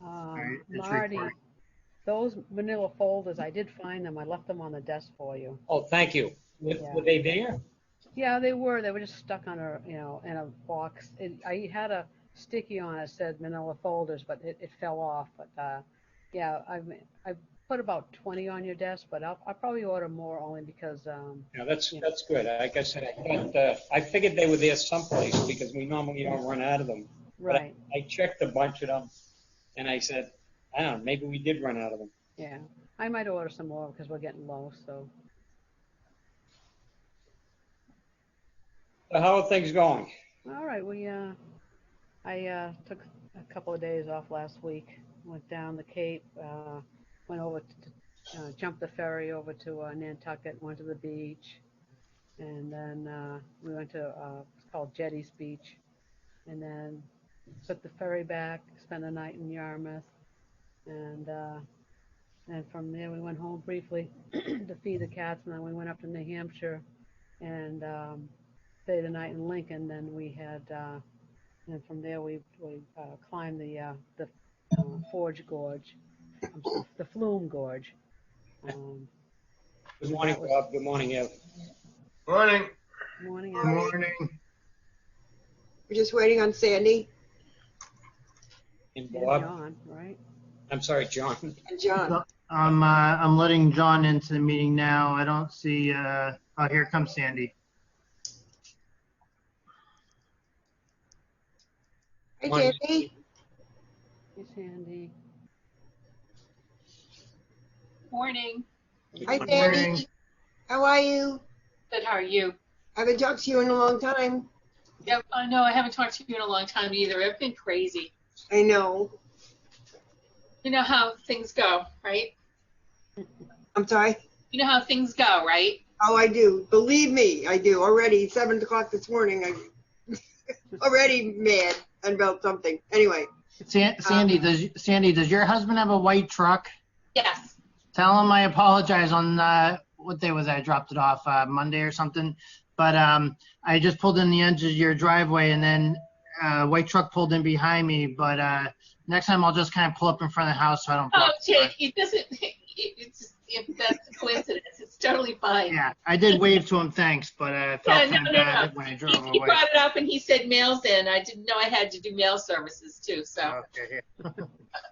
It's Marty, recording. those manila folders, I did find them. I left them on the desk for you. Oh, thank you. Yeah. Were they there? Yeah, they were. They were just stuck on a, in a box. I had a sticky on it that said manila folders, but it fell off. But yeah, I put about 20 on your desk, but I'll probably order more only because Yeah, that's you know, that's good. Like I said, I figured they were there someplace because we normally don't run out of them. But right. I checked a bunch of them, and I said, I don't know, maybe we did run out of them. Yeah, I might order some more because we're getting low. So So how are things going? all right, I took a couple of days off last week. Went down the Cape. Went over to jumped the ferry over to Nantucket. Went to the beach, and then we went to it's called Jetty's Beach, and then took the ferry back. Spent the night in Yarmouth, and from there we went home briefly to feed the cats, and then we went up to New Hampshire and stayed the night in Lincoln. Then we had and from there we climbed the Forge Gorge, the Flume Gorge. Um, Good so morning, that was Bob. Good morning, Ev. Morning. morning, Good Alex. morning. We're just waiting on Sandy And And Bob. John, right? I'm sorry, John. and John. So, I'm letting John into the meeting now. I don't see, oh, here comes Sandy. Hi, Morning. Sandy. Hey, Sandy. Morning. Hi, Good Sandy. morning. How are you? Good, how are you? I haven't talked to you in a long time. Yep, I know I haven't talked to you in a long time either. I've been crazy. I know. You know how things go, right? I'm sorry. You know how things go, right? Oh, I do. Believe me, I do. Already 7 o'clock this morning. I already mad about something. Anyway. Sandy, does your husband have a white truck? Yes. Tell him I apologize on what day was I dropped it off, Monday or something. But I just pulled in the edge of your driveway, and then white truck pulled in behind me. But next time I'll just kind of pull up in front of the house so I don't Oh, block the drive. Jake, it doesn't, if that's a coincidence. It's totally fine. Yeah, I did wave to him, thanks, but I felt kind of bad when I drove He away. brought it up and he said mail's in. I didn't know I had to do mail services too, so. Okay,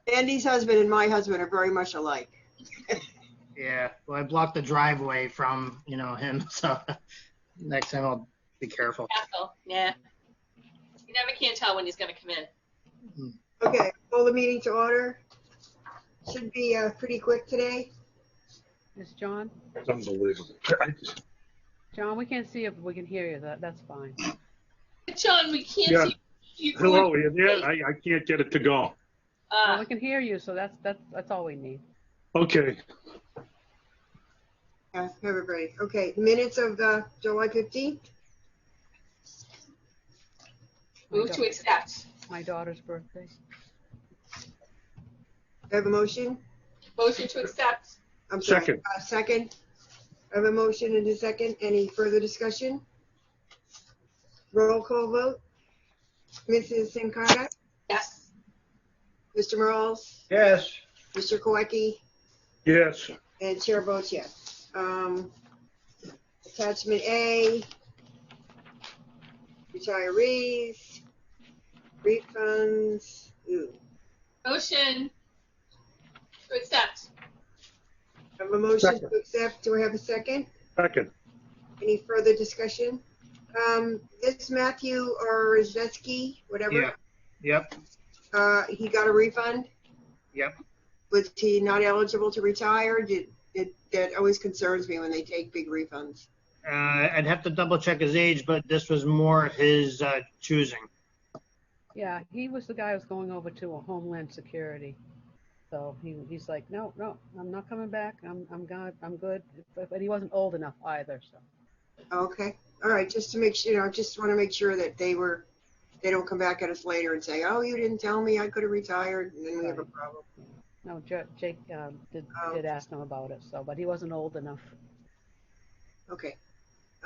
Sandy's husband and my husband are very much alike. yeah. Well, I blocked the driveway from, him, so next time I'll be careful. Castle, yeah. You never can tell when he's going to come in. Okay, call the meeting to order. Should be pretty quick today. Is John? It's unbelievable. John, we can't see if we can hear you. That's fine. John, we can't Yeah. see you. Hello, are you there? I can't get it to go. Well, we can hear you, so that's all we need. Okay. Yeah, everybody. Okay, minutes of July 15th. Move to accept. My daughter's birthday. I have a motion. Motion to accept. I'm sorry. Second. Second. I have a motion and a second. Any further discussion? Roll call vote. Mrs. Sincata, Yes. Mr. Morales, Yes. Mr. Kowacki, Yes. and Chair votes yes. Attachment A, retirees, refunds. Ooh. Motion to accept. I have a motion Second. to accept. Do I have a second? Second. Any further discussion? This Matthew or Zetsky, whatever, Yeah. Yep. he got a refund. Yep. Was he not eligible to retire? That always concerns me when they take big refunds. I'd have to double check his age, but this was more his choosing. Yeah, he was the guy who was going over to a Homeland Security. So he's like, no, I'm not coming back. I'm good. But he wasn't old enough either. So Okay. All right. Just to make sure, just want to make sure that they don't come back at us later and say, oh, you didn't tell me I could have retired, and then we have a problem. no, Jake did ask him about it. So, but he wasn't old enough. Okay.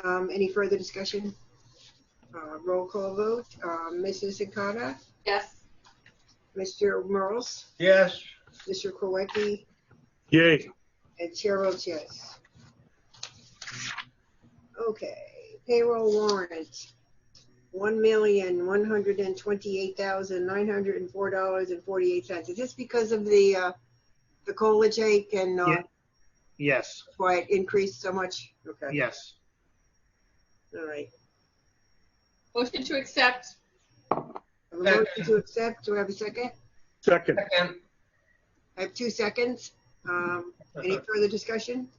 Any further discussion? Roll call vote. Mrs. Sincata, Yes. Mr. Merles, Yes. Mr. Krowecki, Yay. and Chair votes yes. Okay, payroll warrant, $1,128,904.48. Is this because of the COLA, Jake, and Yeah. Yes. why it increased so much? Okay, Yes. all right. Motion to accept. I have a motion to accept. Do I have a second? Second. Second. I have 2 seconds. Any further discussion?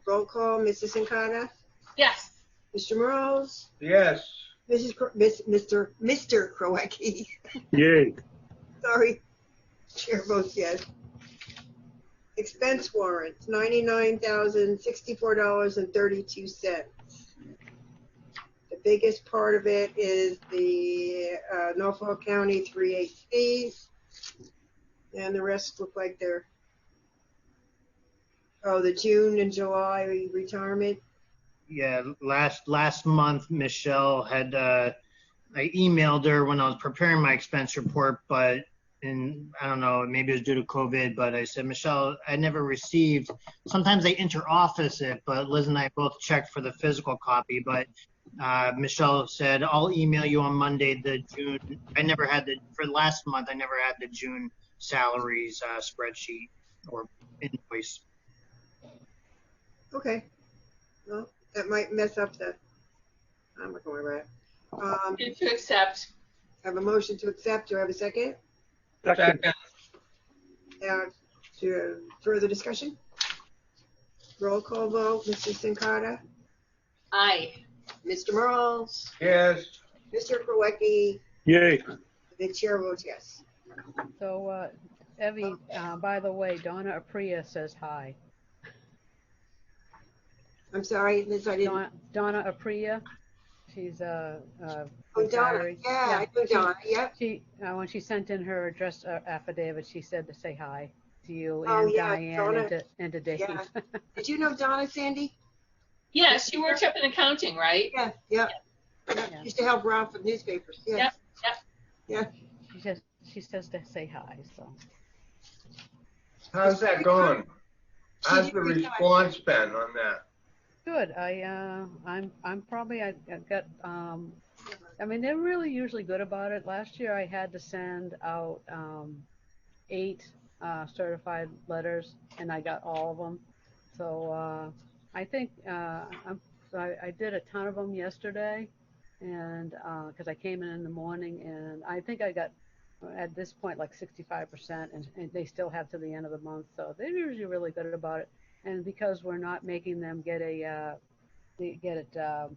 Roll call, Mrs. Sincata, Yes. Mr. Merles, Yes. Mr. Krowecki. Yay. Sorry. Chair votes yes. Expense warrants, $99,064.32. The biggest part of it is the Norfolk County 3/8 fees. And the rest look like they're, the June and July retirement. Yeah. Last month, Michelle had, I emailed her when I was preparing my expense report, but I don't know, maybe it was due to COVID, but I said, Michelle, I never received, sometimes they inter-office it, but Liz and I both checked for the physical copy, but Michelle said, I'll email you on Monday the June. For last month, I never had the June salaries spreadsheet or invoice. Okay. Well, that might mess up the, I'm not going to worry about it. Motion to accept. I have a motion to accept. Do I have a second? Second. To further discussion? Roll call vote, Mrs. Sincata, Aye. Mr. Merles, Yes. Mr. Krowecki, Yay. the chair votes yes. So, Evie, by the way, Donna Apria says hi. I'm sorry, Liz, I didn't. Donna Apria, she's a Oh, Donna, retiree. yeah, I know Donna, yep. She when she sent in her address affidavit, she said to say hi to you Oh, and yeah, Diane Donna. and to Dave. Yeah. Did you know Donna, Sandy? Yes, she worked up in accounting, right? Yeah, yeah. Yeah. Used to help Ralph with newspapers, yeah. Yep. She says to say hi. So How's that going? How's She the retired. response been on that? good. I'm probably I got I mean, they're really usually good about it. Last year I had to send out 8 certified letters, and I got all of them. So I think I did a ton of them yesterday, and because I came in the morning, and I think I got at this point like 65%, and they still have to the end of the month. So they're usually really good about it. And because we're not making them get a A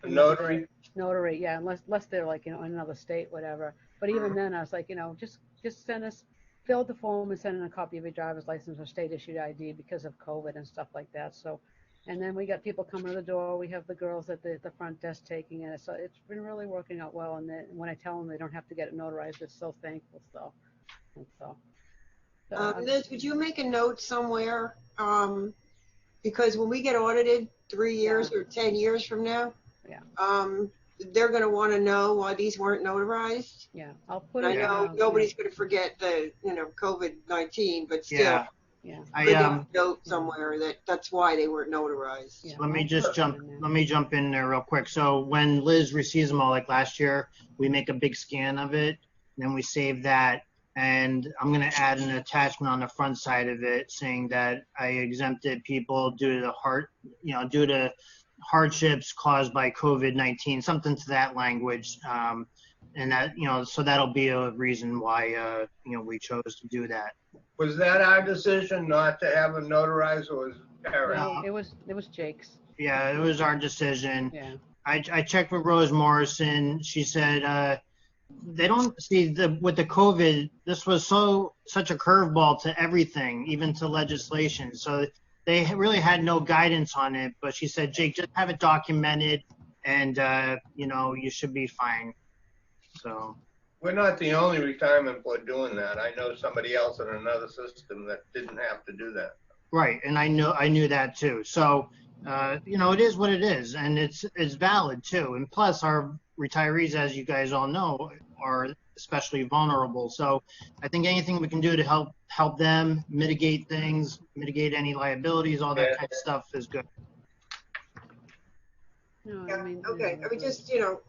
notary? notary, yeah, unless they're like, in another state, whatever. But even then, I was like, just send us, fill out the form and send in a copy of your driver's license or state issued ID because of COVID and stuff like that. So, and then we got people coming to the door. We have the girls at the front desk taking it. So it's been really working out well. And then when I tell them they don't have to get it notarized, they're so thankful. So. Liz, would you make a note somewhere? Because when we get audited 3 years or 10 years from now, Yeah. They're going to want to know why these weren't notarized. Yeah, I'll put I it. know nobody's going to forget the, COVID-19, but still, Yeah. Yeah. put a note somewhere that's why they weren't notarized. Yeah. Let me I'll just put it jump. in there. Let me jump in there real quick. So when Liz receives them all, like last year, we make a big scan of it, and then we save that. And I'm going to add an attachment on the front side of it saying that I exempted people due to hardships caused by COVID-19, something to that language. And that, so that'll be a reason why, we chose to do that. Was that our decision not to have them notarized, or was it Eric? No, it was Jake's. Yeah, it was our decision. Yeah. I checked with Rose Morrison. She said, they don't see with the COVID, this was such a curveball to everything, even to legislation. So they really had no guidance on it, but she said, Jake, just have it documented and, you should be fine. So. We're not the only retirement board doing that. I know somebody else in another system that didn't have to do that. Right. And I knew that too. So, it is what it is, and it's valid too. And plus our retirees, as you guys all know, are especially vulnerable. So I think anything we can do to help them mitigate things, mitigate any liabilities, all that Yeah. kind of stuff is good. No, Yeah, I mean, okay, I mean, just, you know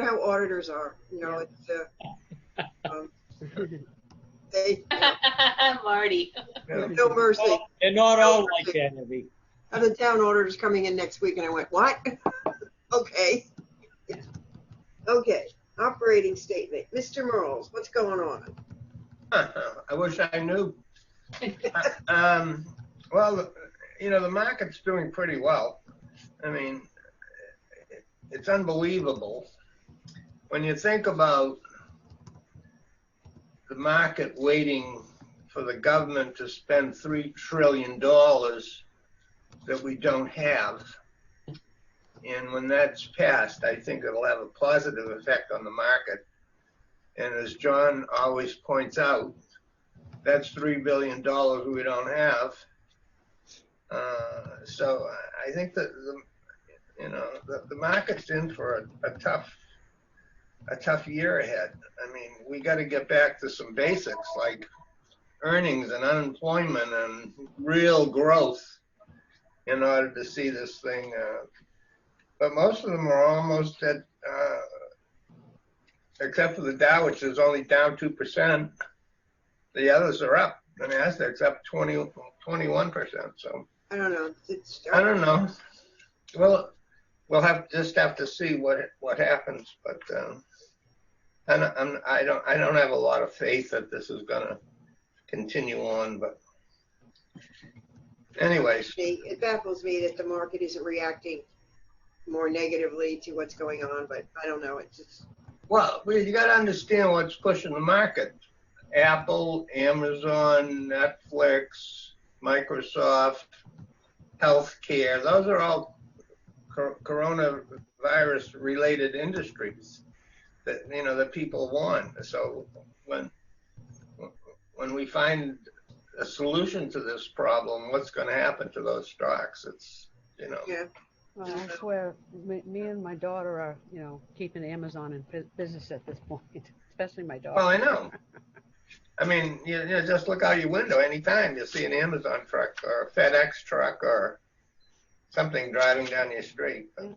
how auditors are, it's, they, Marty. Yeah. no mercy. Oh, they're not all like that, Abby. I have the town auditors coming in next week, and I went, what? Okay. Okay, operating statement. Mr. Merles, what's going on? I wish I knew. Well, the market's doing pretty well. I mean, it's unbelievable when you think about the market waiting for the government to spend $3 trillion that we don't have. And when that's passed, I think it'll have a positive effect on the market. And as John always points out, that's $3 billion we don't have. So I think that the market's in for a tough year ahead. I mean, we got to get back to some basics like earnings and unemployment and real growth in order to see this thing. But most of them are almost at, except for the Dow, which is only down 2%. The others are up. The Nasdaq's up 21%. So I don't know. I don't know. Well, we'll have to see what happens. But I don't have a lot of faith that this is going to continue on. But anyways, It baffles me that the market isn't reacting more negatively to what's going on, but I don't know. It's just. well, you got to understand what's pushing the market. Apple, Amazon, Netflix, Microsoft, healthcare. Those are all coronavirus-related industries that that people want. So when we find a solution to this problem, what's going to happen to those stocks? It's Yeah. well, I swear, me and my daughter are, keeping Amazon in business at this point, especially my daughter. Well, I know. I mean, you just look out your window anytime you see an Amazon truck or a FedEx truck or something driving down your street. But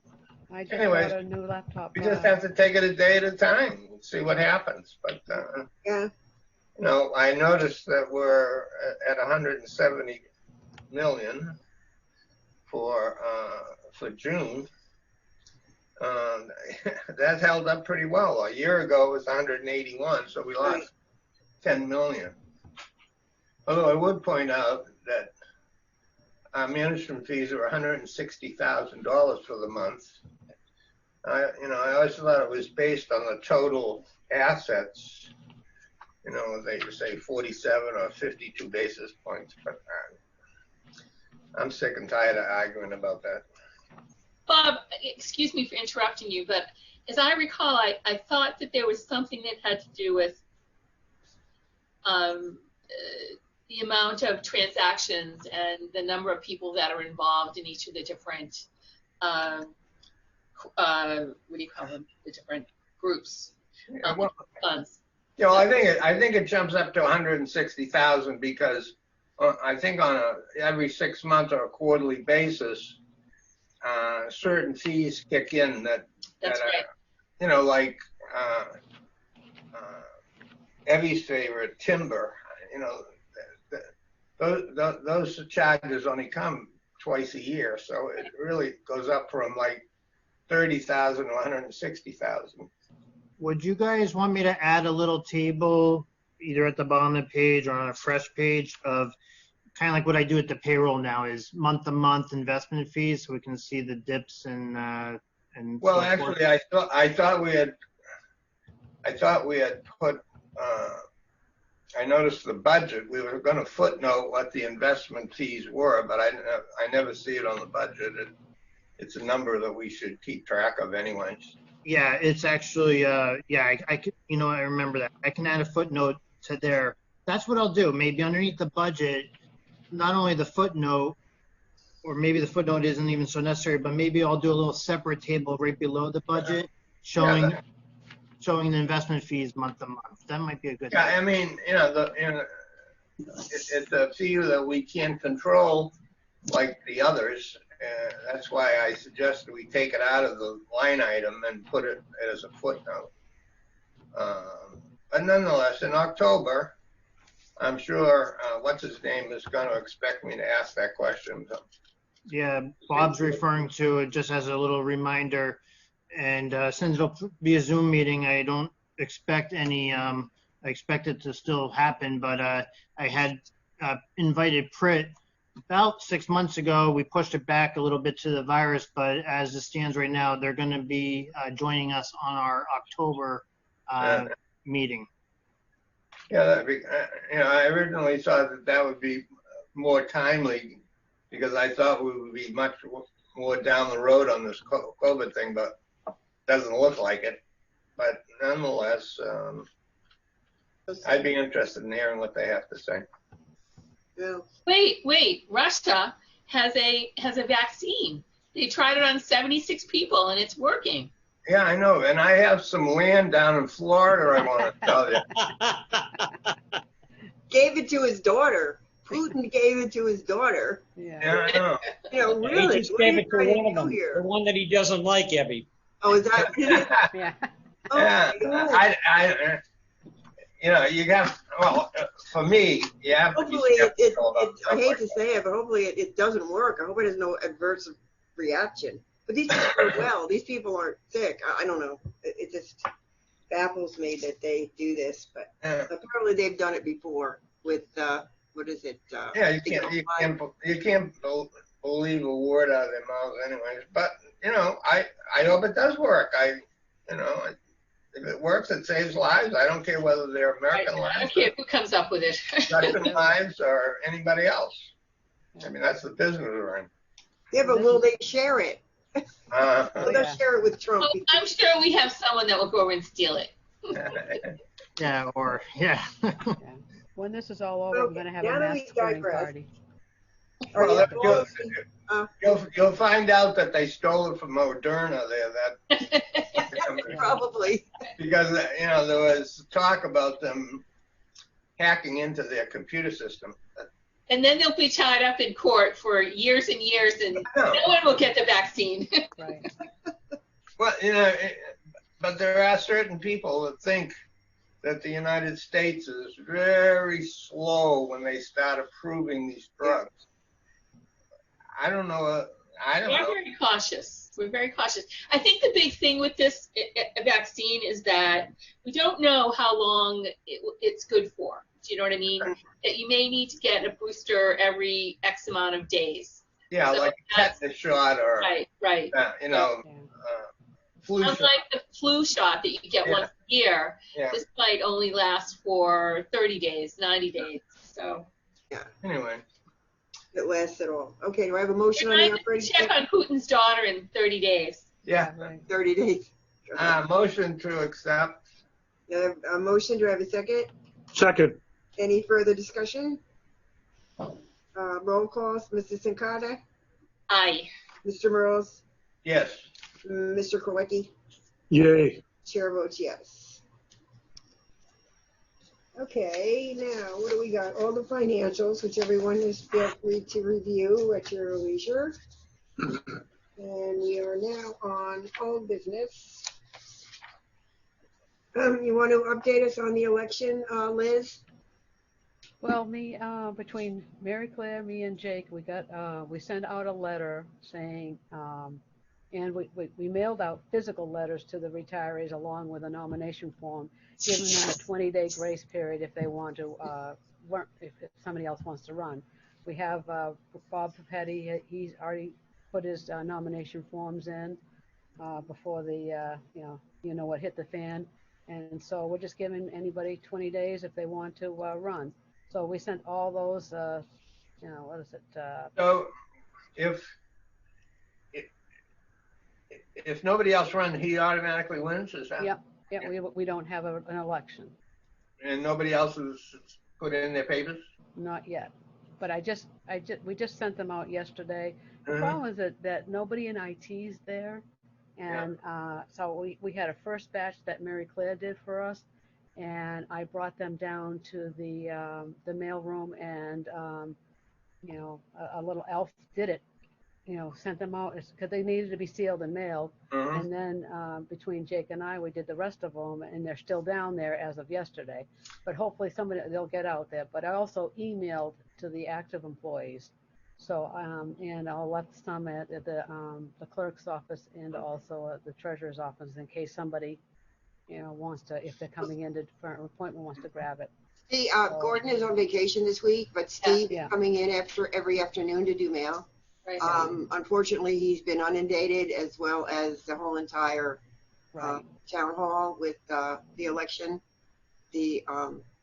I just anyways, got a new laptop. you just have to take it a day at a time and see what happens. But Yeah. I noticed that we're at 170 million for June. That held up pretty well. A year ago it was 181, so we lost 10 million. Although I would point out that our management fees are $160,000 for the month. I always thought it was based on the total assets. They say 47 or 52 basis points, but I'm sick and tired of arguing about that. Bob, excuse me for interrupting you, but as I recall, I thought that there was something that had to do with the amount of transactions and the number of people that are involved in each of the different, what do you call them? The different groups, funds. I think it jumps up to 160,000 because I think on every 6 months or a quarterly basis, certain fees kick in that right. Like Evie's favorite, timber. Those charges only come twice a year, so it really goes up from like 30,000 to 160,000. Would you guys want me to add a little table either at the bottom of the page or on a fresh page of kind of like what I do at the payroll now is month-to-month investment fees so we can see the dips and well, so actually, forth? I thought we had put. I noticed the budget. We were going to footnote what the investment fees were, but I never see it on the budget. It's a number that we should keep track of anyway. Yeah, it's actually I could, I remember that. I can add a footnote to there. That's what I'll do. Maybe underneath the budget, not only the footnote, or maybe the footnote isn't even so necessary, but maybe I'll do a little separate table right below the budget showing showing the investment fees month to month. That might be a good. Yeah, thing. I mean, it's a fee that we can't control like the others. That's why I suggested we take it out of the line item and put it as a footnote. But nonetheless, in October, I'm sure, what's his name is going to expect me to ask that question. Yeah, Bob's referring to it just as a little reminder. And since it'll be a Zoom meeting, I don't expect any, I expect it to still happen, but I had invited Prit about 6 months ago. We pushed it back a little bit to the virus, but as it stands right now, they're going to be joining us on our October meeting. Yeah, that'd be, I originally thought that would be more timely because I thought we would be much more down the road on this COVID thing, but doesn't look like it. But nonetheless, I'd be interested in hearing what they have to say. Yeah. Wait, Russia has a vaccine. They tried it on 76 people and it's working. Yeah, I know. And I have some land down in Florida I want to tell you. Gave it to his daughter. Putin gave it to his daughter. Yeah. Yeah, I know. Really? He just What are gave you it to trying one of do them, here? the one that he doesn't like, Evie. Oh, is that what it is? Yeah. Oh, Yeah, my God. you got, well, for me, you have to be Hopefully, skeptical about I stuff hate like to say it, but hopefully it doesn't work. I hope it has no adverse reaction. But these people are well. These people aren't sick. I don't know. It just baffles me that they do this. But that. apparently they've done it before with, what is it? Yeah, you can't believe a word out of their mouths anyways. But, I hope it does work. If it works, it saves lives. I don't care whether they're American I don't lives, care who comes up with it. Russian lives, or anybody else. I mean, that's the business we're in. Yeah, but will they share it? Uh, Will they share it with Trump? Well, I'm sure we have someone that will go over and steal it. Yeah, or, yeah. When this is all over, we're going to have Now a that mass we spraying digress. party. Are Well, you you'll find out that they stole it from Moderna there, that company. probably. Because, there was talk about them hacking into their computer system. And then they'll be tied up in court for years and years, and no one will get the vaccine. Right. Well, but there are certain people that think that the United States is very slow when they start approving these drugs. I don't know. We're very cautious. We're very cautious. I think the big thing with this vaccine is that we don't know how long it's good for. Do you know what I mean? That you may need to get a booster every X amount of days. Yeah, So like a tetanus shot or, Right. flu shot. Unlike the flu shot that you get once a year, Yeah. this might only last for 30 days, 90 days. So Anyway. It lasts at all. Okay, do I have a motion we're on the trying to operating check on Putin's daughter in 30 days. Yeah. Right. 30 days? Motion to accept. A motion, do I have a second? Second. Any further discussion? Roll call, Mr. Sincata, Aye. Mr. Merles, Yes. Mr. Kowicki, Yay. chair votes yes. Okay, now what do we got? All the financials, which everyone is feel free to review at your leisure. And we are now on old business. You want to update us on the election, Liz? Well, between Mary Claire, me, and Jake, we sent out a letter saying, and we mailed out physical letters to the retirees along with a nomination form, giving them a 20-day grace period if they want to, if somebody else wants to run. We have Bob Papetti. He's already put his nomination forms in before the, what hit the fan. And so we're just giving anybody 20 days if they want to run. So we sent all those, what is it? So if nobody else runs, he automatically wins, is that? Yep. Yeah, we don't have an election. And nobody else has put in their papers? Not yet. But we just sent them out yesterday. The Mhm. problem is that nobody in IT is there. And so we had a first batch that Mary Claire did for us, and I brought them down to the mail room, and you know, a little elf did it. You know, sent them out because they needed to be sealed and mailed. Mhm. And then between Jake and I, we did the rest of them, and they're still down there as of yesterday. But hopefully they'll get out there. But I also emailed to the active employees. So, and I'll let some at the clerk's office and also at the treasurer's office in case somebody, you know, wants to, if they're coming in for an appointment, wants to grab it. Steve, Gordon is on vacation this week, but Steve Yeah. is coming in every afternoon to do mail. Right. Unfortunately, he's been inundated as well as the whole entire Right. town hall with the election, the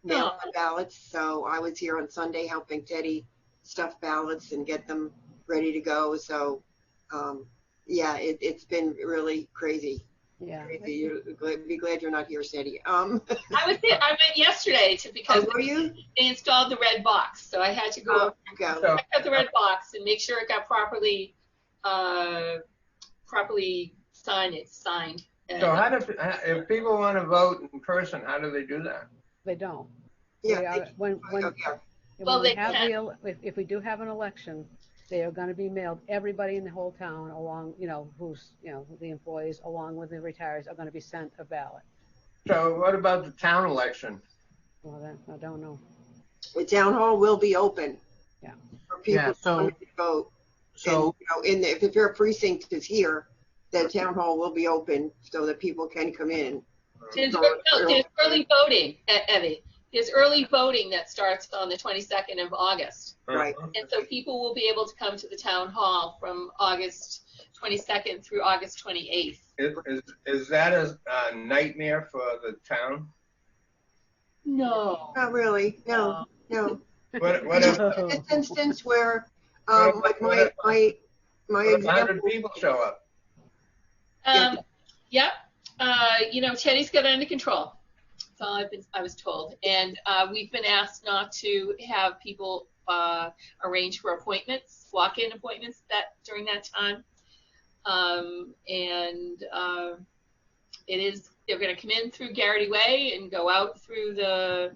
mail ballots. So I was here on Sunday helping Teddy stuff ballots and get them ready to go. So yeah, it's been really crazy. Yeah. Be glad you're not here, Sandy. I went yesterday because were you? they installed the red box, so I had to go Go. So, check out the red box and make sure it got properly signed. And, so how do, if people want to vote in person, how do they do that? They don't. Yeah. When Well, we they have can. if we do have an election, they are going to be mailed. Everybody in the whole town, along, you know, who's, you know, the employees, along with the retirees, are going to be sent a ballot. So what about the town election? Well, that I don't know. The town hall will be open. Yeah. For people Yeah, so- to vote. So, And, you know, if your precinct is here, the town hall will be open so that people can come in. There's early voting, Evie. There's early voting that starts on the 22nd of August. Right. And so people will be able to come to the town hall from August 22nd through August 28th. Is that a nightmare for the town? No. Not really. No. What if This instance where, like my what if example. 100 people show up? Yeah. You know, Teddy's got it under control. That's all I was told. And we've been asked not to have people arrange for appointments, walk-in appointments during that time. They're going to come in through Garrity Way and go out through the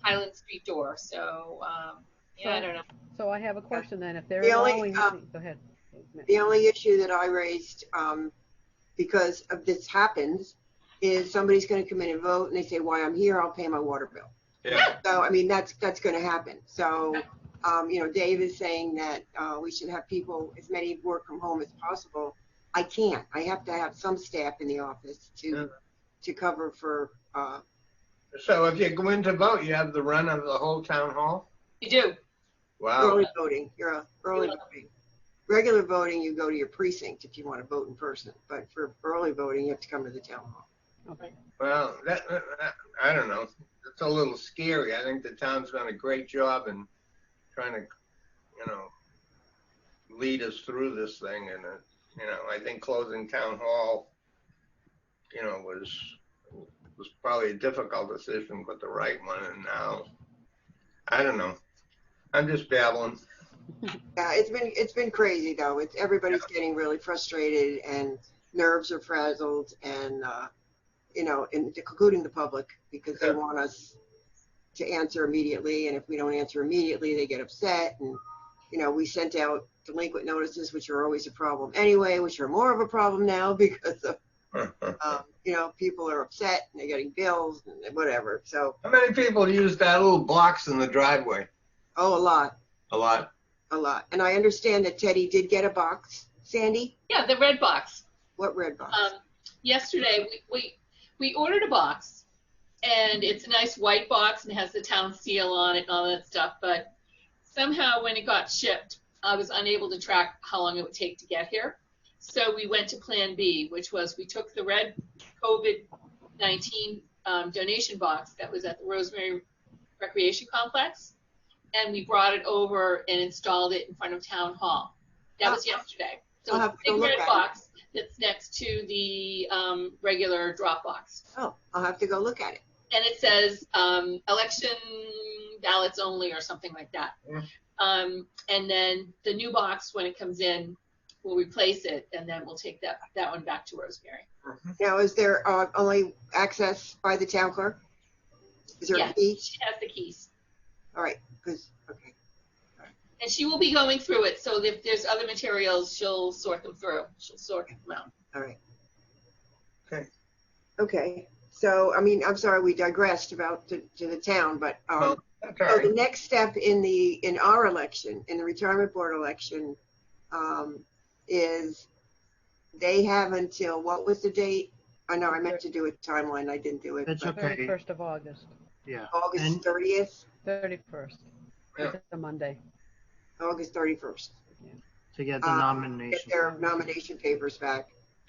Highland Street door. So, I don't know. So I have a question then. If they're The only, allowing, go ahead. The only issue that I raised, because of this happens, is somebody's going to come in and vote, and they say, "While I'm here, I'll pay my water bill." Yeah. So I mean, that's going to happen. So, you know, Dave is saying that we should have people, as many work from home as possible. I can't. I have to have some staff in the office to cover for. So if you go in to vote, you have the run of the whole town hall? You do. Wow. Early voting. You're early voting. Regular voting, you go to your precinct if you want to vote in person. But for early voting, you have to come to the town hall. Okay. Well, that I don't know. It's a little scary. I think the town's done a great job in trying to, you know, lead us through this thing. And, you know, I think closing town hall, you know, was probably a difficult decision, but the right one. And now, I don't know. I'm just babbling. Yeah, it's been crazy though. Everybody's getting really frustrated and nerves are frazzled, and you know, including the public, because they want us to answer immediately, and if we don't answer immediately, they get upset. And you know, we sent out delinquent notices, which are always a problem anyway, which are more of a problem now because of you know, people are upset and they're getting bills and whatever. So How many people use that little blocks in the driveway? a lot. A lot. And I understand that Teddy did get a box. Sandy, Yeah, the red box. what red box? Yesterday we ordered a box, and it's a nice white box and has the town seal on it and all that stuff. But somehow when it got shipped, I was unable to track how long it would take to get here. So we went to Plan B, which was we took the red COVID-19 donation box that was at the Rosemary Recreation Complex, and we brought it over and installed it in front of Town Hall. That was yesterday. So I'll it's have a to big look red at it. box that's next to the regular drop box. Oh, I'll have to go look at it. And it says election ballots only or something like that. Yeah. And then the new box, when it comes in, we'll replace it, and then we'll take that one back to Rosemary. Now, is there only access by the town clerk? Is there Yeah, a key? she has the keys. All right, because, okay. And she will be going through it, so if there's other materials, she'll sort them through. She'll sort them out. All right. Okay. Okay. So, I mean, I'm sorry we digressed about to the town, but Well, that's all so the right. next step in our election, in the retirement board election, is they have until, what was the date? I know I meant to do a timeline. I didn't do it. It's but okay. 31st of August, Yeah. August And 30th, 31st. Yeah. It's a Monday. August 31st. to get the Get nomination. their nomination papers back.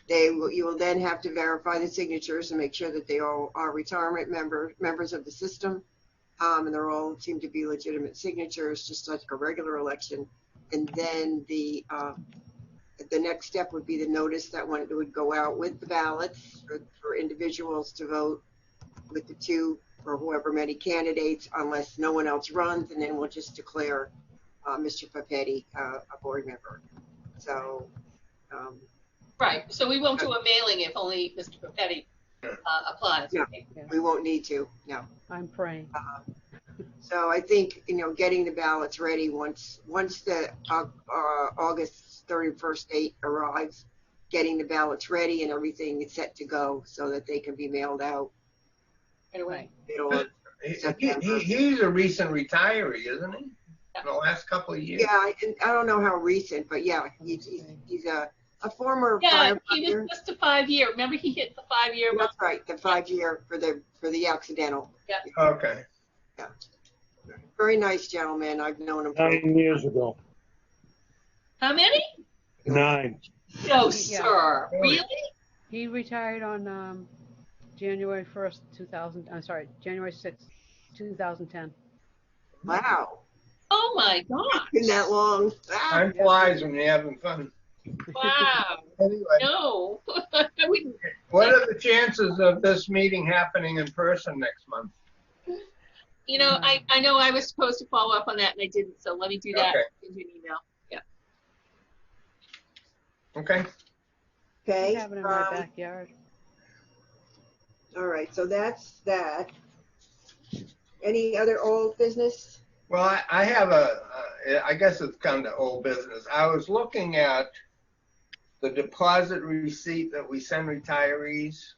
You will then have to verify the signatures and make sure that they all are retirement members of the system. And they're all seem to be legitimate signatures, just like a regular election. And then the next step would be the notice that one would go out with the ballots for individuals to vote with the two or whoever many candidates, unless no one else runs, and then we'll just declare Mr. Papetti a board member. So. Right, so we won't do a mailing if only Mr. Papetti applies. Yeah. Okay. We won't need to, no. I'm praying. So I think, getting the ballots ready once the August 31st date arrives, getting the ballots ready and everything is set to go so that they can be mailed out. Right away. Middle of September. He's a recent retiree, isn't he? In the last couple of years. Yeah, I don't know how recent, but yeah, he's a former Yeah, he firefighter. was just a 5-year. Remember, he hit the 5-year mark. That's right, the 5-year for the accidental. Okay. Very nice gentleman. I've known him for 9 years ago. How many? 9. No, Yeah. sir. Really? He retired on January 1st, January 6th, 2010. Wow. Oh my gosh. Been that long. Time flies when you're having fun. Wow. Anyway, No. I wouldn't. what are the chances of this meeting happening in person next month? You know, I know I was supposed to follow up on that and I didn't, so let me do that. Okay. Send you an email. Yeah. Okay. Okay. I have it in my backyard. All right, so that's that. Any other old business? Well, I have I guess it's kind of old business. I was looking at the deposit receipt that we send retirees,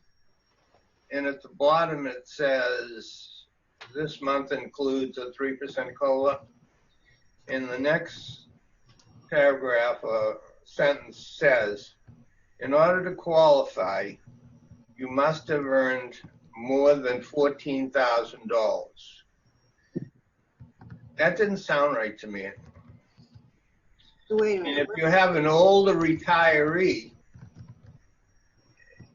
and at the bottom it says, this month includes a 3% COLA. In the next paragraph, a sentence says, in order to qualify, you must have earned more than $14,000. That didn't sound right to me. Wait a And minute. if you have an older retiree,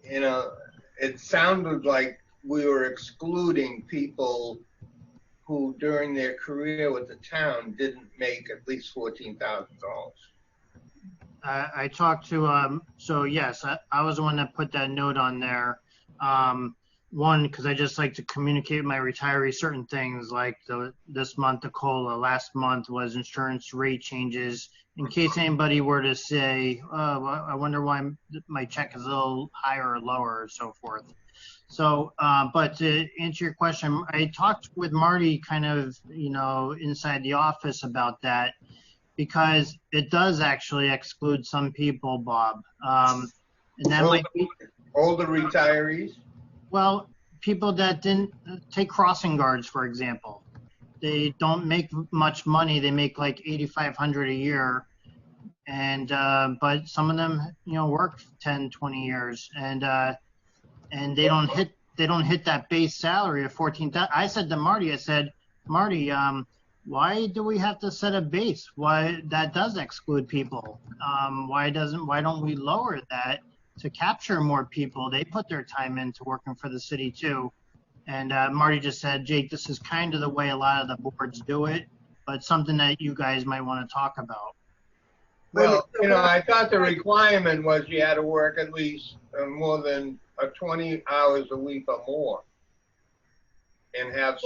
it sounded like we were excluding people who during their career with the town didn't make at least $14,000. I talked to, so yes, I was the one that put that note on there. One, because I just like to communicate with my retirees certain things, like this month the COLA, last month was insurance rate changes, in case anybody were to say, oh, I wonder why my check is a little higher or lower or so forth. So, but to answer your question, I talked with Marty kind of, inside the office about that, because it does actually exclude some people, Bob. And that might be Older retirees? well, people that didn't take crossing guards, for example. They don't make much money. They make like $8,500 a year. And, but some of them, work 10, 20 years and they don't hit that base salary of 14,000. I said to Marty, Marty, why do we have to set a base? Why that does exclude people? Why don't we lower that to capture more people? They put their time into working for the city too. And Marty just said, Jake, this is kind of the way a lot of the boards do it, but something that you guys might want to talk about. Well, I thought the requirement was you had to work at least more than 20 hours a week or more. And have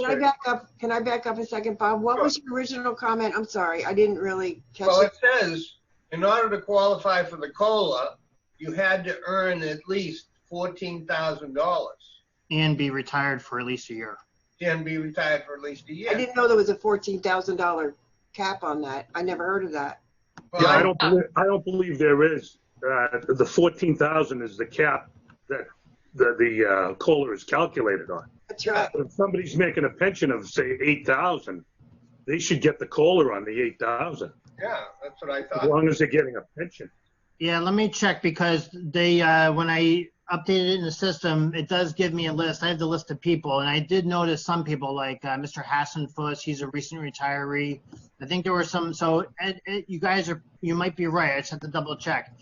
Can I back up a second, Bob? What was your original comment? I'm sorry, I didn't really catch Well, it. it says In order to qualify for the COLA, you had to earn at least $14,000 And be retired for at least a year. and be retired for at least a year. I didn't know there was a $14,000 cap on that. I never heard of that. Well, Yeah, I don't believe there is. The 14,000 is the cap that the COLA is calculated on. That's right. If somebody's making a pension of, say, 8,000, they should get the COLA on the 8,000, yeah, that's what I as thought. long as they're getting a pension. Yeah, let me check because they when I updated it in the system, it does give me a list. I have the list of people, and I did notice some people like Mr. Hassenfuss. He's a recent retiree. I think there were some. So you guys you might be right. I just have to double check.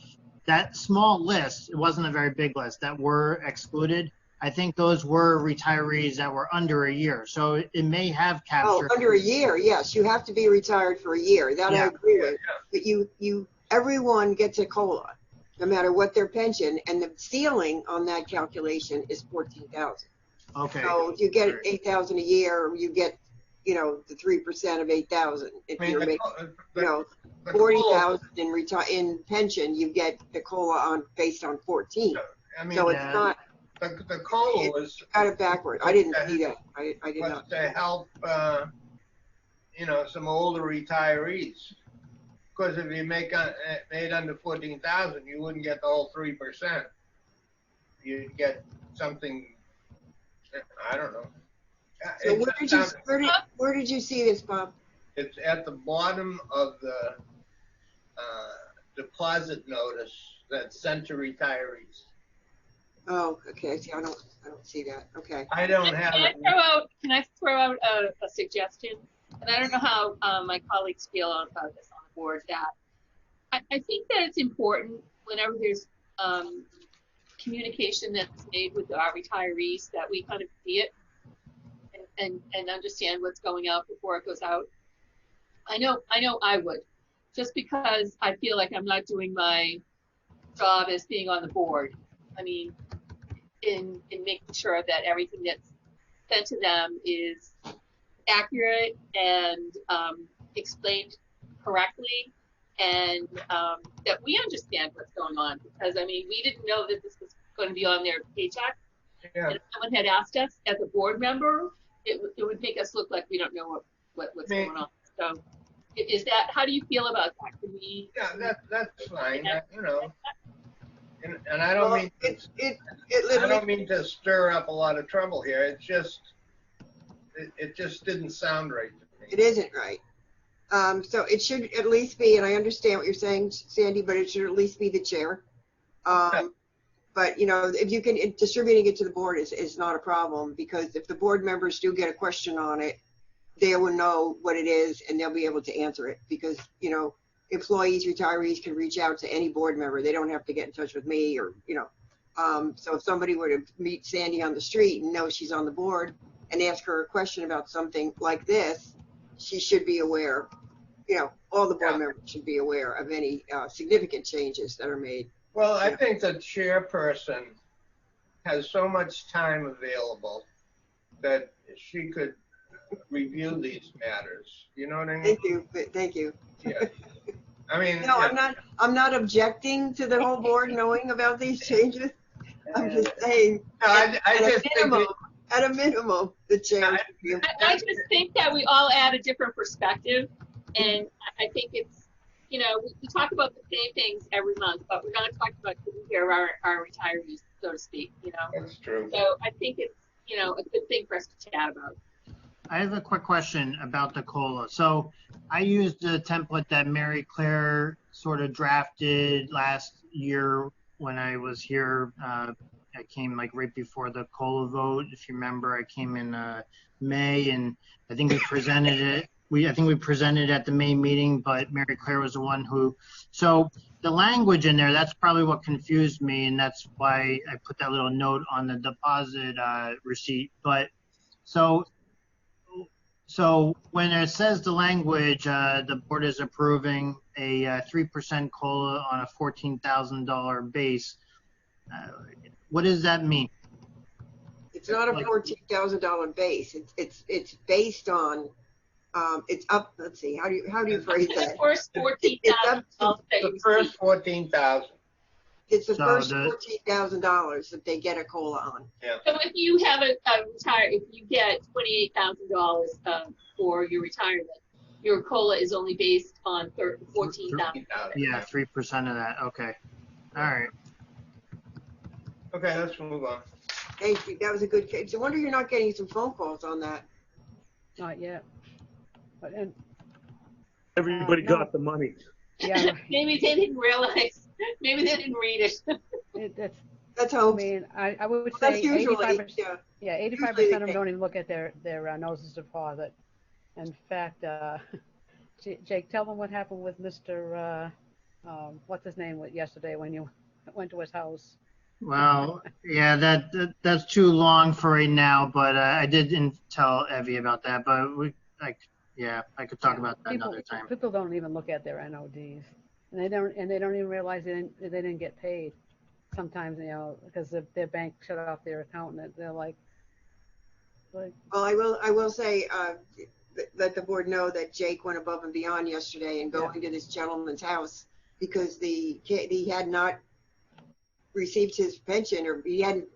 That small list, it wasn't a very big list that were excluded. I think those were retirees that were under a year. So it may have captured. Oh, under a year, yes. You have to be retired for a year. That I Yeah. agree with. But everyone gets a COLA, no matter what their pension, and the ceiling on that calculation is 14,000. Okay. So if you get 8,000 a year, you get, the 3% of 8,000. If I mean, you're making, the 40,000 in pension, you get the COLA based on 14. I mean, So it's Yeah. not the COLA was got it backward. I didn't see that. I did was not. to help, some older retirees. Because if you made under 14,000, you wouldn't get the whole 3%. You'd get something. I don't know. So It's where did you see this, Bob? It's at the bottom of the deposit notice that's sent to retirees. Oh, okay. See, I don't see that. Okay. I don't have it. Can I throw out a suggestion? And I don't know how my colleagues feel about this on the board. That I think that it's important whenever there's communication that's made with our retirees that we kind of see it and understand what's going out before it goes out. I know I would, just because I feel like I'm not doing my job as being on the board. I mean, in making sure that everything that's sent to them is accurate and explained correctly, and that we understand what's going on. Because I mean, we didn't know that this was going to be on their paycheck. Yeah. And if someone had asked us as a board member, it would make us look like we don't know what's going on. So, is that, how do you feel about that? Can we? Yeah, that's fine. And I don't mean it I literally. don't mean to stir up a lot of trouble here. It's just it just didn't sound right to me. It isn't right. So it should at least be, and I understand what you're saying, Sandy, but it should at least be the chair. But if you can, distributing it to the board is not a problem, because if the board members do get a question on it, they will know what it is and they'll be able to answer it, because employees, retirees can reach out to any board member. They don't have to get in touch with me or so if somebody were to meet Sandy on the street and know she's on the board and ask her a question about something like this, she should be aware. All the board members should be aware of any significant changes that are made. Well, I think the chairperson has so much time available that she could review these matters. You know what I mean? Thank you. Yeah. I mean, I'm not objecting to the whole board knowing about these changes. I'm just saying, I just think at a minimum, the chair should be. I just think that we all add a different perspective, and I think it's, we talk about the same things every month, but we're not talking about taking care of our retirees, so to speak. that's true. So I think it's a good thing for us to chat about. I have a quick question about the COLA. So I used the template that Mary Claire sort of drafted last year when I was here. I came like right before the COLA vote. If you remember, I came in May, and I think we presented it. I think we presented at the May meeting, but Mary Claire was the one who. So the language in there, that's probably what confused me, and that's why I put that little note on the deposit receipt. But so when it says the language, the board is approving a 3% COLA on a $14,000 base. What does that mean? It's not a $14,000 base. It's based on It's up, let's see, how do you phrase The that? first $14,000 that you The first receive. 14,000. It's the So first the- $14,000 that they get a COLA on. So if you have if you get $28,000 for your retirement, your COLA is only based on 14,000. Yeah, 3% of that. Okay. All right. Okay, let's move on. Thank you, that was a good case. I wonder you're not getting some phone calls on that. Not yet. But, and, Everybody no. got the money. yeah, Maybe they didn't realize. Maybe they didn't read it. it's, Let's I hope. mean, I would That's say usually, 85%, yeah. yeah, 85% usually of them they- don't even look at their notice deposit. In fact, Jake, tell them what happened with Mr. What's his name yesterday when you went to his house. Well, yeah, that's too long for right now, but I didn't tell Evie about that, but I could talk about that another time. People don't even look at their NODs, and they don't even realize they didn't get paid. Sometimes, because their bank shut off their account, and they're like. Well, I will say, let the board know that Jake went above and beyond yesterday in going to this gentleman's house because he had not received his pension, or he hadn't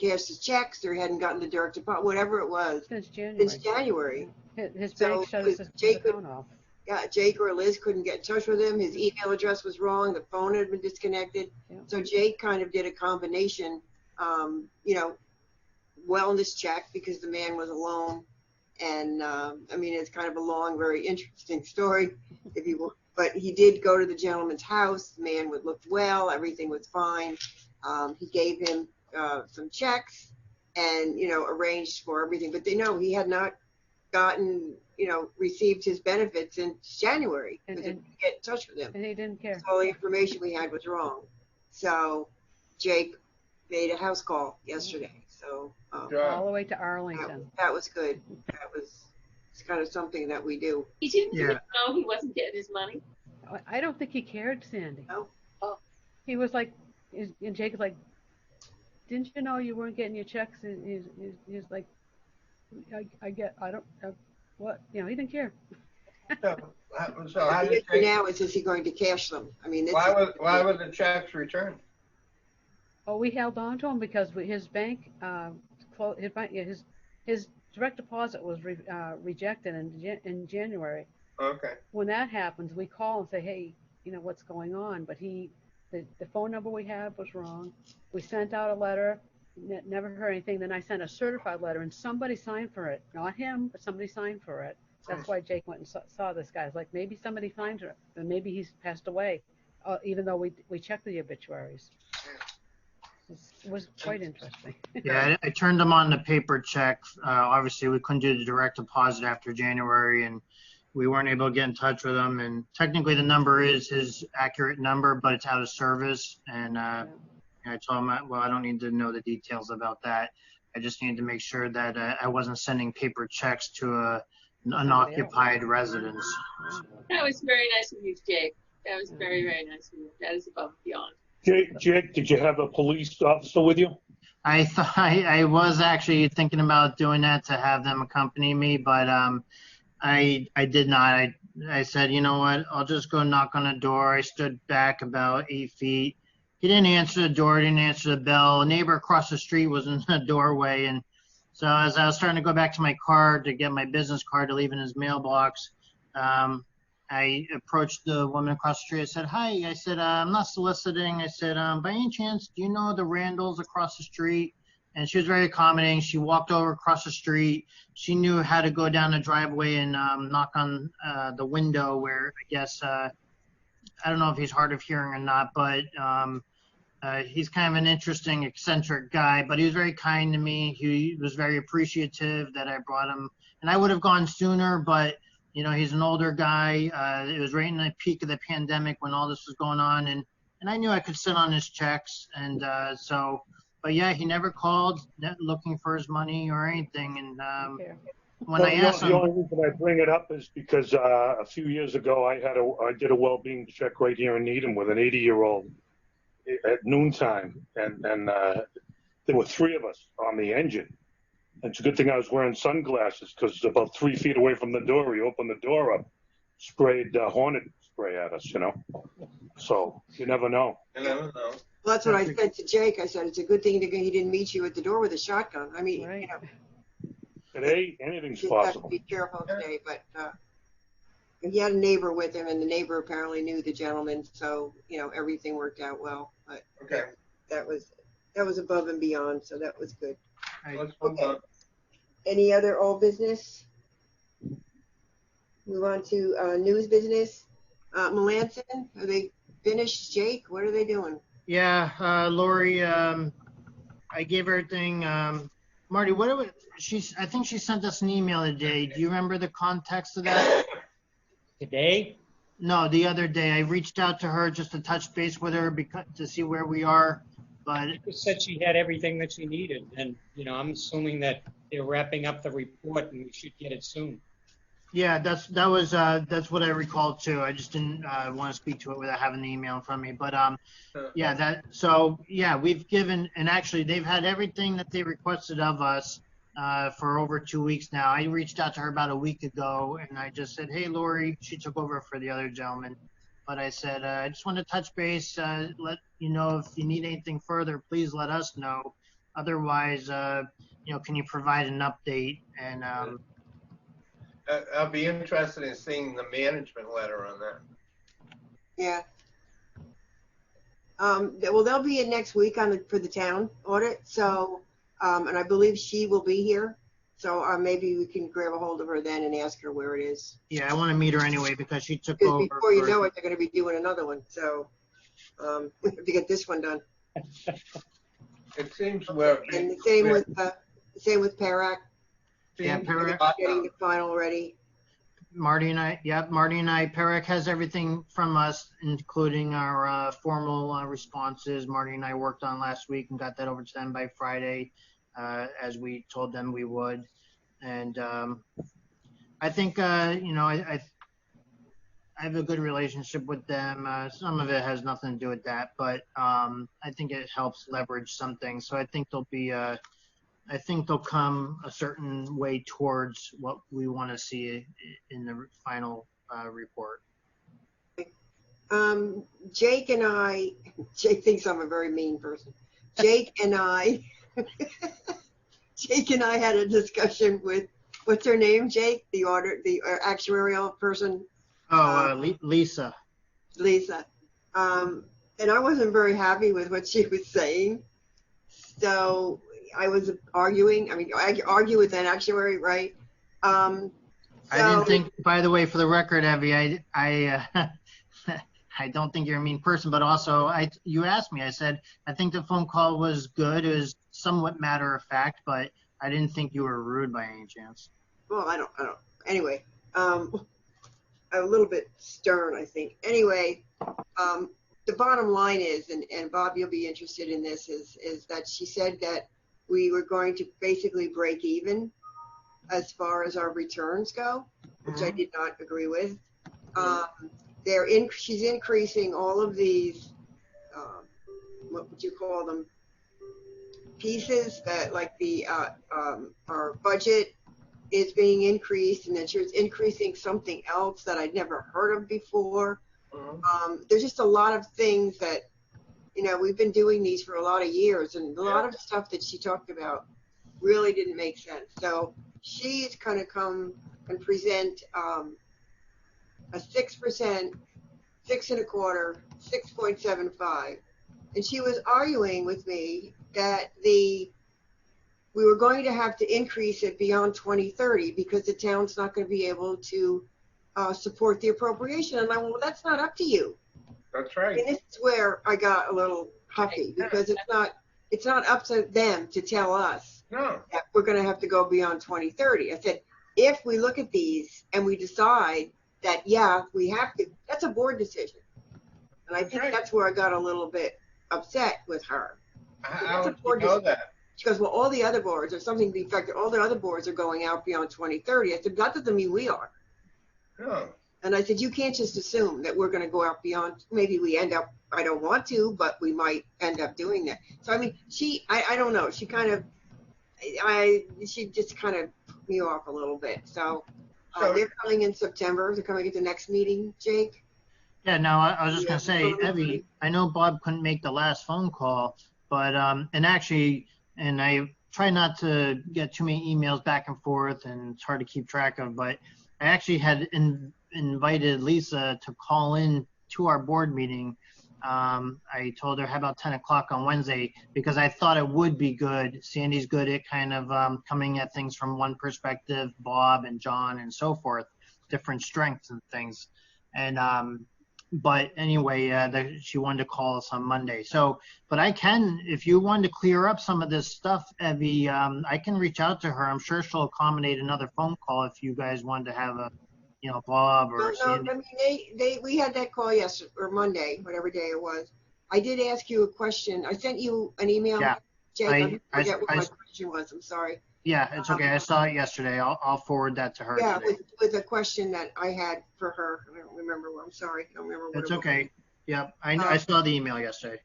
cashed his checks, or he hadn't gotten the direct deposit, whatever it was. Since January. Since January. His So, bank shut his Jake account off. Yeah, Jake or Liz couldn't get in touch with him. His email address was wrong. The phone had been disconnected. Yeah. So Jake kind of did a combination, wellness check because the man was alone. And it's kind of a long, very interesting story, if you will. But he did go to the gentleman's house. The man looked well. Everything was fine. He gave him some checks and, arranged for everything. But he had not gotten, received his benefits in January because he didn't get in touch with him. And he didn't care. So all the information we had was wrong. So Jake made a house call yesterday. So All the way to Arlington. that was good. It's kind of something that we do. He didn't even know he wasn't getting his money. I don't think he cared, Sandy. No. Oh. He was like, and Jake was like, didn't you know you weren't getting your checks? And he's like, what? He didn't care. So how The did issue now is he going to cash them? why were the checks returned? Oh, we held on to him because his bank, his direct deposit was rejected in January. Okay. When that happens, we call and say, hey, what's going on? But the phone number we had was wrong. We sent out a letter, never heard anything. Then I sent a certified letter, and somebody signed for it. Not him, but somebody signed for it. That's why Jake went and saw this guy. It's like, maybe somebody signed it, and maybe he's passed away, even though we checked the obituaries. It was quite interesting. Yeah, I turned him on the paper check. Obviously, we couldn't do the direct deposit after January, and we weren't able to get in touch with him. And technically, the number is his accurate number, but it's out of service. And I told him, I don't need to know the details about that. I just need to make sure that I wasn't sending paper checks to an unoccupied residence. That was very nice of you, Jake. That was very, very nice of you. That is above and beyond. Jake, did you have a police officer with you? I thought I was actually thinking about doing that to have them accompany me, but I did not. I said, you know what? I'll just go knock on the door. I stood back about 8 feet. He didn't answer the door. Didn't answer the bell. A neighbor across the street was in the doorway, and so as I was starting to go back to my car to get my business card to leave in his mailbox, I approached the woman across the street. I said, hi. I said, I'm not soliciting. I said, by any chance, do you know the Randalls across the street? And she was very accommodating. She walked over across the street. She knew how to go down the driveway and knock on the window where I guess, I don't know if he's hard of hearing or not, but he's kind of an interesting, eccentric guy, but he was very kind to me. He was very appreciative that I brought him. And I would have gone sooner, but he's an older guy. It was right in the peak of the pandemic when all this was going on, and I knew I could sit on his checks, and but yeah, he never called looking for his money or anything. And when I asked him, the only reason I bring it up is because a few years ago I did a well-being check right here in Needham with an 80-year-old at noontime, and there were 3 of us on the engine. It's a good thing I was wearing sunglasses because about 3 feet away from the door, he opened the door up, sprayed hornet spray at us, So you never know. You never know. Well, that's what I said to Jake. I said, it's a good thing he didn't meet you at the door with a shotgun. I mean, Right. Today, anything's you have to possible. be careful today, but he had a neighbor with him, and the neighbor apparently knew the gentleman, so everything worked out well. But Okay. that was above and beyond, so that was good. Let's move Okay. on. Any other old business? Move on to news business. Melanson, are they finished? Jake, what are they doing? Yeah, Lori, I gave her everything. Marty, I think she sent us an email today. Do you remember the context of that? Today, No, the other day. I reached out to her just to touch base with her to see where we are. But she just said she had everything that she needed, and I'm assuming that they're wrapping up the report, and we should get it soon. yeah, that's what I recalled too. I just didn't want to speak to it without having the email in front of me. But we've given, and actually they've had everything that they requested of us for over 2 weeks now. I reached out to her about a week ago, and I just said, hey, Lori, she took over for the other gentleman. But I said, I just want to touch base, let you know if you need anything further, please let us know. Otherwise, can you provide an update? And I'll be interested in seeing the management letter on that. Yeah. Well, they'll be in next week for the town audit. So, and I believe she will be here. So maybe we can grab a hold of her then and ask her where it is. yeah, I want to meet her anyway because she took Because over. before you know it, they're going to be doing another one. So we have to get this one done. It seems we're And the same with Parak. Yeah, Parak. Getting the final ready. Marty and I, Perec has everything from us, including our formal responses. Marty and I worked on last week and got that over to them by Friday, as we told them we would. And I think, I have a good relationship with them. Some of it has nothing to do with that, but I think it helps leverage some things. So I think they'll come a certain way towards what we want to see in the final report. Jake thinks I'm a very mean person. Jake and I had a discussion with, what's her name, Jake? The actuarial person? Lisa. Lisa. And I wasn't very happy with what she was saying. So I was arguing. I mean, I argue with an actuary, right? I didn't think, by the way, for the record, Evie, I don't think you're a mean person, but also you asked me, I said, I think the phone call was good. It was somewhat matter of fact, but I didn't think you were rude by any chance. Well, I don't. Anyway, a little bit stern, I think. Anyway, the bottom line is, and Bob, you'll be interested in this, is that she said that we were going to basically break even as far as our returns go, which I did not agree with. She's increasing all of these, what would you call them, pieces that like our budget is being increased, and then she's increasing something else that I'd never heard of before. There's just a lot of things that, we've been doing these for a lot of years, and a lot of stuff that she talked about really didn't make sense. So she's going to come and present a 6%, 6.25%, 6.75, and she was arguing with me that we were going to have to increase it beyond 2030 because the town's not going to be able to support the appropriation. And I'm like, well, that's not up to you. That's right. And this is where I got a little huffy, because it's not up to them to tell us that we're going to have to go beyond 2030. I said, if we look at these and we decide that, we have to, that's a board decision. And I think that's where I got a little bit upset with her. How would you know that? She goes, well, all the other boards, or something to the effect that all the other boards are going out beyond 2030. I said, that doesn't mean we are. No. And I said, you can't just assume that we're going to go out beyond. Maybe we end up, I don't want to, but we might end up doing that. So, I mean, I don't know. She kind of, she just kind of put me off a little bit. So So- they're coming in September. They're coming at the next meeting, Jake. Yeah, no, I was just Yeah, gonna say, totally. Evie, I know Bob couldn't make the last phone call, but and actually, and I try not to get too many emails back and forth, and it's hard to keep track of, but I actually had invited Lisa to call in to our board meeting. I told her, how about 10 o'clock on Wednesday, because I thought it would be good. Sandy's good at kind of coming at things from one perspective, Bob and John and so forth, different strengths and things. And but anyway, she wanted to call us on Monday. So, but I can, if you wanted to clear up some of this stuff, Evie, I can reach out to her. I'm sure she'll accommodate another phone call if you guys wanted to have a, Bob or No, Sandy. I mean, we had that call yesterday or Monday, whatever day it was. I did ask you a question. I sent you an email, Yeah. Jake. I forget what I- my question was. I'm sorry. Yeah, it's okay. I saw it yesterday. I'll forward that to her Yeah, today. with a question that I had for her. I don't remember what. I'm sorry. I don't remember what It's it was. okay. Yep, I saw the email yesterday.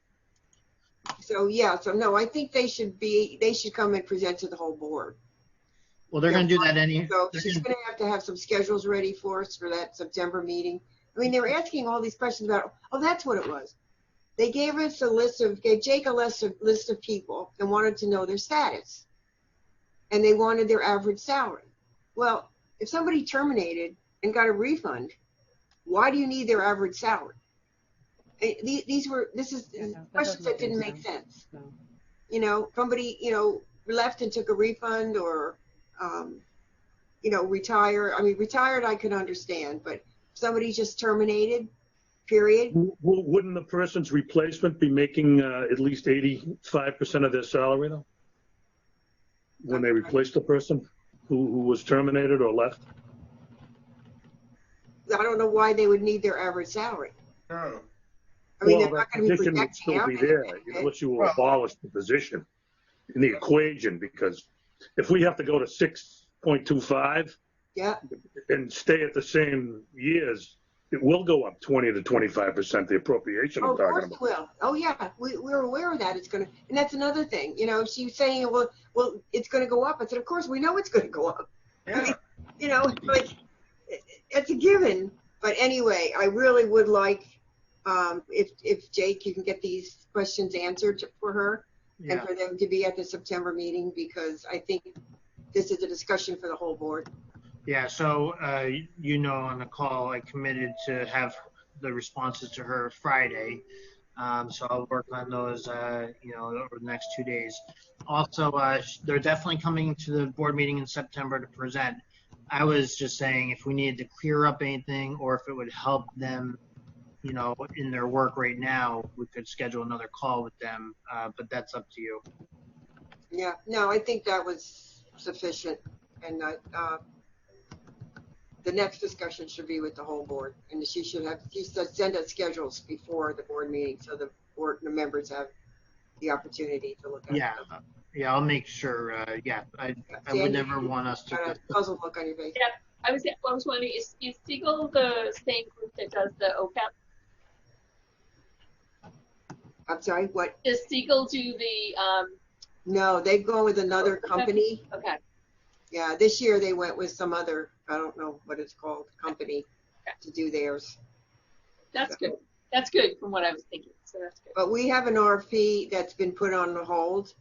So no, I think they should come and present to the whole board. Well, they're going to do that So they're she's gonna- going to have some schedules ready for us for that September meeting. I mean, they were asking all these questions about, that's what it was. They gave Jake a list of people and wanted to know their status. And they wanted their average salary. Well, if somebody terminated and got a refund, why do you need their average salary? This is questions that didn't make sense. No. Somebody, left and took a refund or, retire. I mean, retired I could understand, but somebody just terminated, period. Wouldn't the person's replacement be making at least 85% of their salary though? When they replace the person who was terminated or left? I don't know why they would need their average salary. No. I mean, Well, they're not that going to be position would protecting still our be there, benefit. unless you Well- abolish the position in the equation, because if we have to go to 6.25 Yeah, and stay at the same years, it will go up 20 to 25%, the appropriation I'm of course talking it about. will. Oh yeah, we're aware of that. It's going to, and that's another thing. She was saying, well, it's going to go up. I said, of course we know it's going to go up. Yeah. Like it's a given. But anyway, I really would like, if Jake, you can get these questions answered for her Yeah. and for them to be at the September meeting, because I think this is a discussion for the whole board. Yeah, so, on the call, I committed to have the responses to her Friday. So I'll work on those, over the next 2 days. Also, they're definitely coming to the board meeting in September to present. I was just saying if we needed to clear up anything or if it would help them, in their work right now, we could schedule another call with them, but that's up to you. Yeah, no, I think that was sufficient. And the next discussion should be with the whole board. And she should send us schedules before the board meeting so the members have the opportunity to look at Yeah, them. yeah, I'll make sure, I Sandy, would never want us to. Got a puzzled look on your face. Yeah, I was wondering, is Siegel the same group that does the OPEB? I'm sorry, what? Does Siegel do the, No, they go with another company. okay, Yeah, this year they went with some other, I don't know what it's called, company to do theirs. that's good. That's good from what I was thinking, so that's good. But we have an RFP that's been put on hold.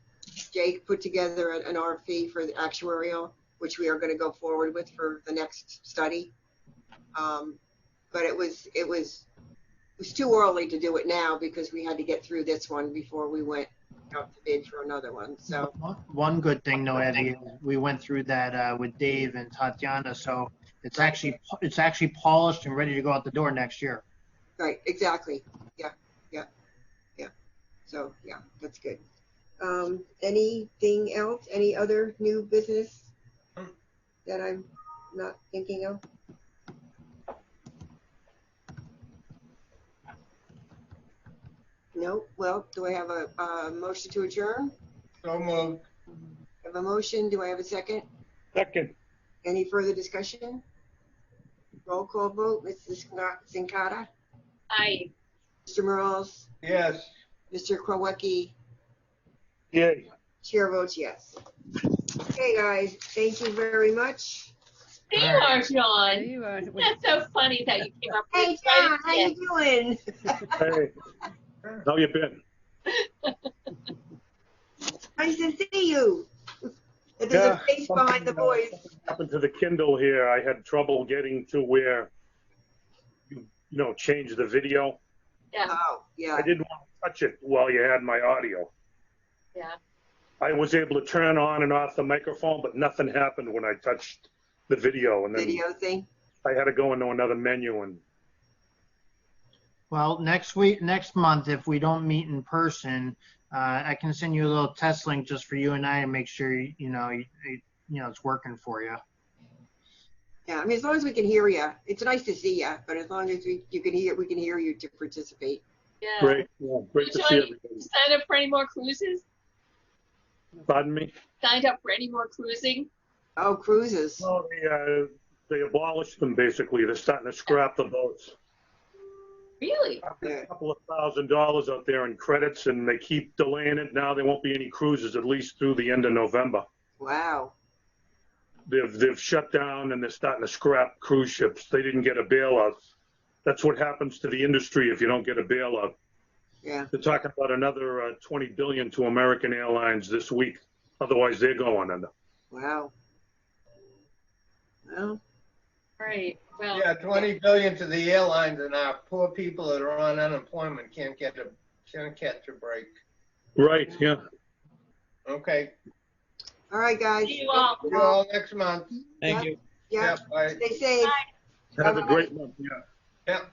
Jake put together an RFP for the actuarial, which we are going to go forward with for the next study. But it was too early to do it now because we had to get through this one before we went out to bid for another one. So One good thing, though, Eddie, is we went through that with Dave and Tatiana, so it's actually polished and ready to go out the door next year. right, exactly. Yeah. So yeah, that's good. Anything else? Any other new business that I'm not thinking of? No. Well, do I have a motion to adjourn? So moved. I have a motion. Do I have a second? Second, Any further discussion? Roll call vote. Mrs. Zinkata, I Mr. Morales, Yes. Mr. Krowecki, yay. chair votes yes. Okay, guys, thank you very much. There you are, There John. you are. That's so funny that you came up Hey, with John, how you doing? Hey, how you been? Nice to see you. There's Yeah, a face behind the voice. something happened to the Kindle here. I had trouble getting to where you change the video. Yeah, Oh, yeah. I didn't want to touch it while you had my audio. yeah. I was able to turn on and off the microphone, but nothing happened when I touched the video, and then Video thing. I had to go into another menu. And Well, next month, if we don't meet in person, I can send you a little test link just for you and I and make sure it's working for you. Yeah, I mean, as long as we can hear you, it's nice to see you, but as long as we can hear you to participate. Yeah. great to see John, everybody. you signed up for any more cruises? Pardon me? Signed up for any more cruising? Oh, cruises. No, they abolished them basically. They're starting to scrap the boats. Really? Yeah. A couple of $1,000s out there in credits, and they keep delaying it. Now there won't be any cruises at least through the end of November. Wow. They've shut down, and they're starting to scrap cruise ships. They didn't get a bailout. That's what happens to the industry if you don't get a bailout. Yeah. They're talking about another $20 billion to American Airlines this week. Otherwise, they're going under. Wow. Well, Right. Well, Yeah, 20 billion to the airlines, and our poor people that are on unemployment can't catch a break. Right, yeah. Okay, all right, guys. see you all. see you all next month. Thank you. Yeah. Bye. Stay safe. Have a Bye-bye. great month, yeah. Yep.